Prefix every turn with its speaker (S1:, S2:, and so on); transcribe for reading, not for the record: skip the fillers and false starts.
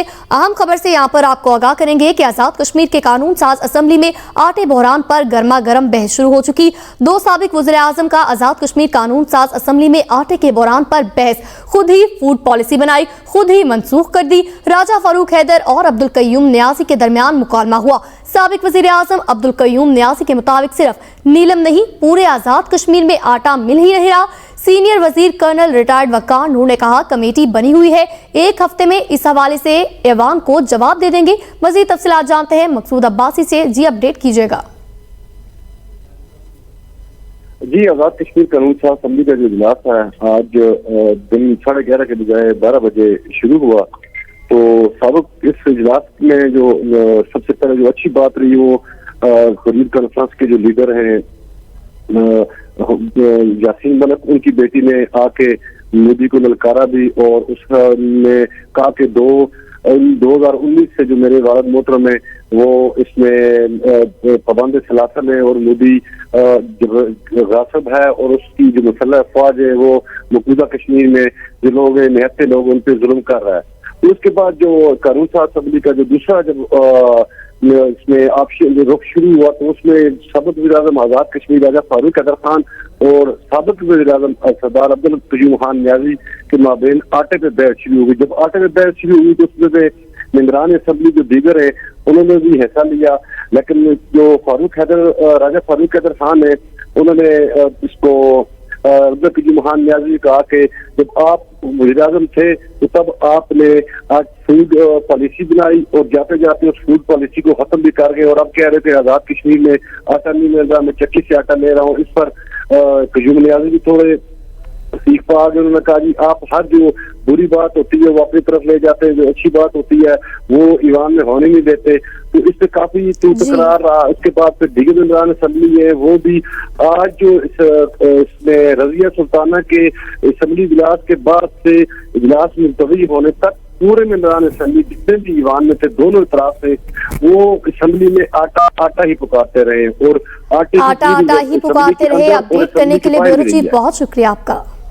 S1: अहम खबर से यहां पर आपको आगाह करेंगे कि आजाद कश्मीर के कानून साज असेंबली में आटे बहरान पर गर्मा गर्म बहस शुरू हो चुकी। दो साबिक वज़ीर आज़म का आजाद कश्मीर कानून साज असेंबली में आटे के बहरान पर बहस, खुद ही फूड पॉलिसी बनाई, खुद ही मनसूख कर दी। राजा फारूक हैदर और अब्दुल कय्यूम नियाज़ी के दरमियान मुकालमा हुआ। साबिक वज़ीर आज़म अब्दुल कय्यूम नियाज़ी के मुताबिक सिर्फ नीलम नहीं, पूरे आजाद कश्मीर में आटा मिल ही नहीं रहा। सीनियर वजीर कर्नल रिटायर्ड वकार नूर ने कहा कमेटी बनी हुई है, एक हफ्ते में इस हवाले से ऐवान को जवाब दे देंगे। मजीद तफसीलात जानते हैं मकसूद अब्बासी से। जी अपडेट कीजिएगा।
S2: जी, आजाद कश्मीर कानून साज असेंबली का जो इजलास है आज दिन 11:30 के बजाय 12 बजे शुरू हुआ। तो साबिक इस इजलास में जो सबसे पहले जो अच्छी बात रही वो हुर्रियत कॉन्फ्रेंस के जो लीडर हैं यासीन मलिक, उनकी बेटी ने आके मोदी को ललकारा भी और उसने कहा कि 2019 से जो मेरे वालिद मोहतरम है वो इसमें पाबंद सलासल है और मोदी गासिब है और उसकी जो मुसल्लह अफवाज है वो मौजूदा कश्मीर में जो लोग हैं, निहत्ते लोग, उन पर जुल्म कर रहा है। तो उसके बाद जो कानून साज असेंबली का जो दूसरा जब इसमें ऑप्शन जो रुख शुरू हुआ तो उसमें साबिक वज़ीर आज़म आजाद कश्मीर राजा फारूक हैदर खान और साबिक वज़ीर आज़म सरदार अब्दुल कय्यूम खान नियाज़ी के माबेन आटे पे बहस शुरू हुई। जब आटे पे बहस शुरू हुई तो उसमें मेंबरान असेंबली जो दीगर है उन्होंने भी हिस्सा लिया, लेकिन जो राजा फारूक हैदर खान है उन्होंने इसको अब्दुल कय्यूम खान नियाज़ी कहा कि जब आप वज़ीर आज़म थे तो तब आपने आज फूड पॉलिसी बनाई और जाते जाते उस फूड पॉलिसी को खत्म भी कर गए और अब कह रहे थे आजाद कश्मीर में आटा नहीं मिल रहा, मैं चक्की से आटा ले रहा हूँ। इस पर कय्यूम नियाज़ी भी थोड़े सीख पा गए। उन्होंने कहा जी आप हर जो बुरी बात होती है वो अपनी तरफ ले जाते हैं, जो अच्छी बात होती है वो ईवान में होने नहीं देते। तो इस पे काफी तकरार रहा। उसके बाद फिर दीगर मेंबरान असेंबली है वो भी आज जो इसमें रजिया सुल्ताना के असेंबली इजलास के बाद से इजलास मुलतवी होने तक पूरे मेंबरान असेंबली जितने भी ईवान में थे दोनों तरफ से वो असेंबली में आटा ही पुकारते रहे और आटा ही पुकारते रहे।
S1: अपडेट करने के लिए बहुत शुक्रिया आपका।